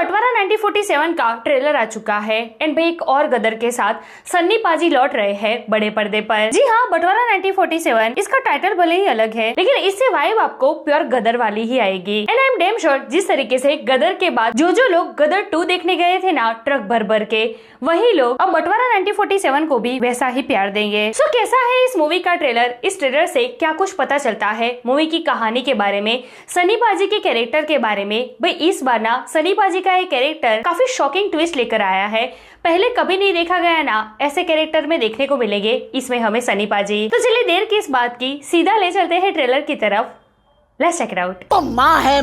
बंटवारा 1947 का ट्रेलर आ चुका है एंड भाई एक और गदर के साथ सन्नी पाजी लौट रहे हैं बड़े पर्दे पर। जी हाँ, बंटवारा 1947 इसका टाइटल भले ही अलग है लेकिन इससे वाइब आपको प्योर गदर वाली ही आएगी। And I am damn sure जिस तरीके से गदर के बाद जो लोग गदर 2 देखने गए थे ना ट्रक भर भर के, वही लोग अब बंटवारा 1947 को भी वैसा ही प्यार देंगे। सो कैसा है इस मूवी का ट्रेलर? इस ट्रेलर से क्या कुछ पता चलता है मूवी की कहानी के बारे में, सनी पाजी के कैरेक्टर के बारे में? भाई इस बार ना सनी पाजी का एक कैरेक्टर काफी शॉकिंग ट्विस्ट लेकर आया है। पहले कभी नहीं देखा गया ना ऐसे कैरेक्टर में देखने को मिलेंगे इसमें हमें सनी पाजी। तो चलिए देर की इस बात की, सीधा ले चलते हैं ट्रेलर की तरफ। Let's check it out. तो माँ है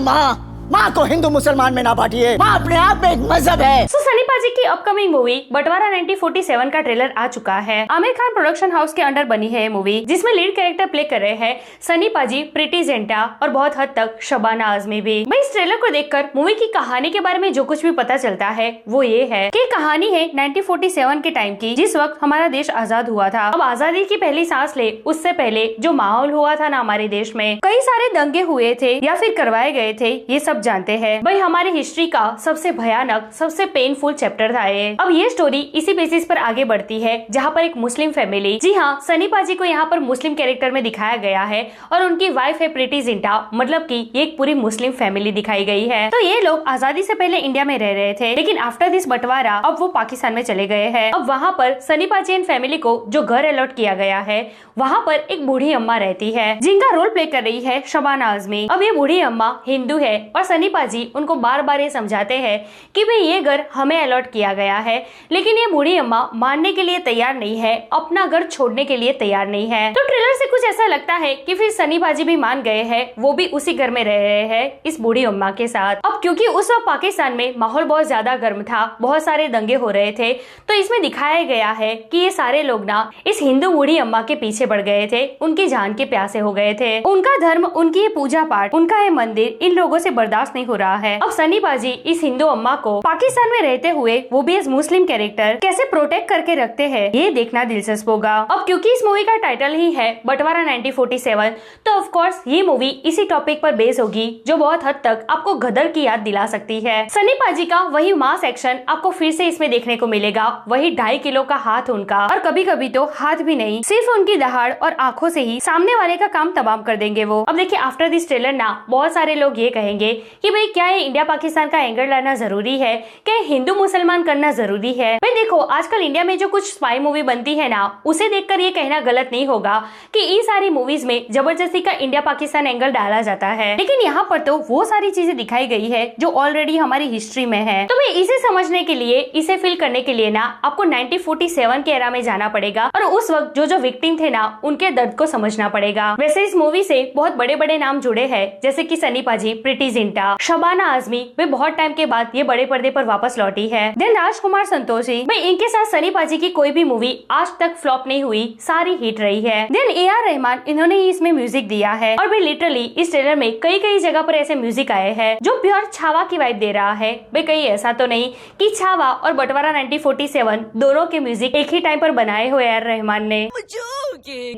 माँ को हिंदू मुसलमान में ना बांटिए, माँ अपने आप में एक मजहब है। सनी पाजी की अपकमिंग मूवी बंटवारा 1947 का ट्रेलर आ चुका है। आमिर खान प्रोडक्शन हाउस के अंडर बनी है ये मूवी, जिसमें लीड कैरेक्टर प्ले कर रहे हैं सनी पाजी, प्रीति जिंटा और बहुत हद तक शबाना आजमी भी। मैं इस ट्रेलर को देखकर मूवी की कहानी के बारे में जो कुछ भी पता चलता है वो ये है कि कहानी है 1947 के टाइम की, जिस वक्त हमारा देश आजाद हुआ था। अब आजादी की पहली सांस ले उससे पहले जो माहौल हुआ था ना हमारे देश में, कई सारे दंगे हुए थे या फिर करवाए गए थे, ये सब जानते हैं। भाई हमारी हिस्ट्री का सबसे भयानक, सबसे पेनफुल चैप्टर था ये। अब ये स्टोरी इसी बेसिस पर आगे बढ़ती है जहाँ पर एक मुस्लिम फैमिली, जी हाँ सनी पाजी को यहाँ पर मुस्लिम कैरेक्टर में दिखाया गया है और उनकी वाइफ है प्रीति जिंटा, मतलब कि ये एक पूरी मुस्लिम फैमिली दिखाई गई है। तो ये लोग आजादी से पहले इंडिया में रह रहे थे, लेकिन आफ्टर दिस बंटवारा अब वो पाकिस्तान में चले गए हैं। अब वहाँ पर सनी पाजी एंड फैमिली को जो घर अलॉट किया गया है, वहाँ पर एक बूढ़ी अम्मा रहती है जिनका रोल प्ले कर रही है शबाना आजमी। अब ये बूढ़ी अम्मा हिंदू है और सनी पाजी उनको बार बार ये समझाते हैं कि भाई ये घर हमें अलॉट किया गया है, लेकिन ये बूढ़ी अम्मा मानने के लिए तैयार नहीं है, अपना घर छोड़ने के लिए तैयार नहीं है। तो ट्रेलर से कुछ ऐसा लगता है कि फिर सनी पाजी भी मान गए हैं, वो भी उसी घर में रह रहे हैं इस बूढ़ी अम्मा के साथ। अब क्योंकि उस वक्त पाकिस्तान में माहौल बहुत ज्यादा गर्म था, बहुत सारे दंगे हो रहे थे, तो इसमें दिखाया गया है कि ये सारे लोग ना इस हिंदू बूढ़ी अम्मा के पीछे पड़ गए थे, उनकी जान के प्यासे हो गए थे। उनका धर्म, उनकी ये पूजा पाठ, उनका ये मंदिर इन लोगों से बर्दाश्त नहीं हो रहा है। अब सनी पाजी इस हिंदू अम्मा को पाकिस्तान में रहते हुए, वो भी एज मुस्लिम कैरेक्टर, कैसे प्रोटेक्ट करके रखते हैं, ये देखना दिलचस्प होगा। अब क्योंकि इस मूवी का टाइटल ही है बंटवारा 1947, तो ऑफ कोर्स ये मूवी इसी टॉपिक पर बेस होगी जो बहुत हद तक आपको गदर की याद दिला सकती है। सनी पाजी का वही मास एक्शन आपको फिर से इसमें देखने को मिलेगा, वही 2.5 किलो का हाथ उनका, और कभी कभी तो हाथ भी नहीं, सिर्फ उनकी दहाड़ और आंखों से ही सामने वाले का काम तमाम कर देंगे वो। अब देखिए आफ्टर दिस ट्रेलर ना बहुत सारे लोग ये कहेंगे कि भाई क्या ये इंडिया पाकिस्तान का एंगल लाना जरूरी है, क्या हिंदू मुसलमान करना जरूरी है? भाई देखो आजकल इंडिया में जो कुछ स्पाई मूवी बनती है ना, उसे देखकर ये कहना गलत नहीं होगा कि इन सारी मूवीज में जबरदस्ती का इंडिया पाकिस्तान एंगल डाला जाता है, लेकिन यहाँ पर तो वो सारी चीजें दिखाई गई है जो ऑलरेडी हमारी हिस्ट्री में है। तो मैं इसे समझने के लिए, इसे फील करने के लिए ना आपको 1947 के एरा में जाना पड़ेगा और उस वक्त जो विक्टिम थे ना उनके दर्द को समझना पड़ेगा। वैसे इस मूवी से बहुत बड़े बड़े नाम जुड़े हैं, जैसे कि सनी पाजी, प्रीति जिंटा, शबाना आजमी, वे बहुत टाइम के बाद ये बड़े पर्दे पर वापस लौटी है। देन राजकुमार संतोषी, भाई इनके साथ सनी पाजी की कोई भी मूवी आज तक फ्लॉप नहीं हुई, सारी हिट रही है। देन AR रहमान, इन्होंने ही इसमें म्यूजिक दिया है और भी लिटरली इस ट्रेलर में कई कई जगह पर ऐसे म्यूजिक आए हैं जो प्योर छावा की वाइब दे रहा है। भाई कहीं ऐसा तो नहीं कि छावा और बंटवारा 1947 दोनों के म्यूजिक एक ही टाइम पर बनाए हुए AR रहमान ने।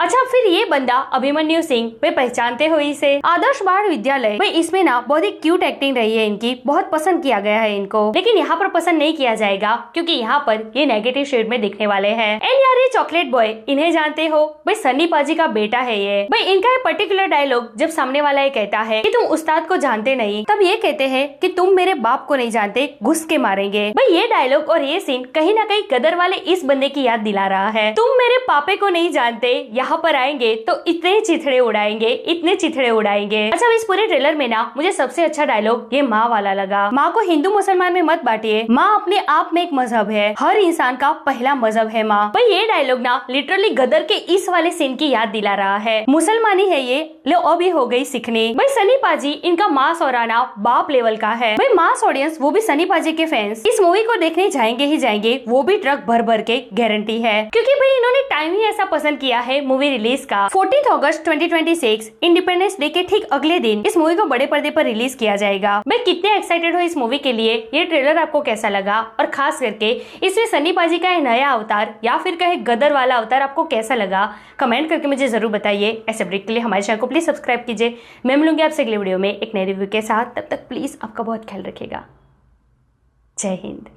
अच्छा फिर ये बंदा अभिमन्यु सिंह, वे पहचानते हो इसे, आदर्श बाल विद्यालय, भाई इसमें ना बहुत ही क्यूट एक्टिंग रही है इनकी, बहुत पसंद किया गया है इनको, लेकिन यहाँ पर पसंद नहीं किया जाएगा क्योंकि यहाँ पर ये नेगेटिव शेड में दिखने वाले हैं। एंड यार ये चॉकलेट बॉय, इन्हें जानते हो? भाई सनी पाजी का बेटा है ये। भाई इनका ये पर्टिकुलर डायलॉग जब सामने वाला ये कहता है कि तुम उस्ताद को जानते नहीं, तब ये कहते हैं कि तुम मेरे बाप को नहीं जानते, घुस के मारेंगे। भाई ये डायलॉग और ये सीन कहीं ना कहीं गदर वाले इस बंदे की याद दिला रहा है। तुम मेरे पापे को नहीं जानते, यहाँ पर आएंगे तो इतने चिथड़े उड़ाएंगे, इतने चिथड़े उड़ाएंगे। अच्छा इस पूरे ट्रेलर में ना मुझे सबसे अच्छा डायलॉग ये माँ वाला लगा। माँ को हिंदू मुसलमान में मत बांटिए, माँ अपने आप में एक मजहब है, हर इंसान का पहला मजहब है माँ। भाई ये डायलॉग ना लिटरली गदर के इस वाले सीन की याद दिला रहा है। मुसलमानी है ये, लो अभी हो गई सीखनी। भाई सनी पाजी, इनका मास और आना बाप लेवल का है। भाई मास ऑडियंस, वो भी सनी पाजी के फैंस इस मूवी को देखने जाएंगे ही जाएंगे, वो भी ट्रक भर भर के, गारंटी है, क्योंकि भाई इन्होंने टाइम ही ऐसा पसंद किया है मूवी रिलीज का। 14 अगस्त 2026 इंडिपेंडेंस डे के ठीक अगले दिन इस मूवी को बड़े पर्दे पर रिलीज किया जाएगा। मैं कितने एक्साइटेड हो इस मूवी के लिए। ये ट्रेलर आपको कैसा लगा और खास करके इसमें सनी पाजी का नया अवतार या फिर कहे गदर वाला अवतार आपको कैसा लगा, कमेंट करके मुझे जरूर बताइए। ऐसे ब्रेक के लिए हमारे चैनल को प्लीज सब्सक्राइब कीजिए। मैं मिलूंगी आपसे अगले वीडियो में एक नए रिव्यू के साथ, तब तक प्लीज आपका बहुत ख्याल रखिएगा। जय हिंद।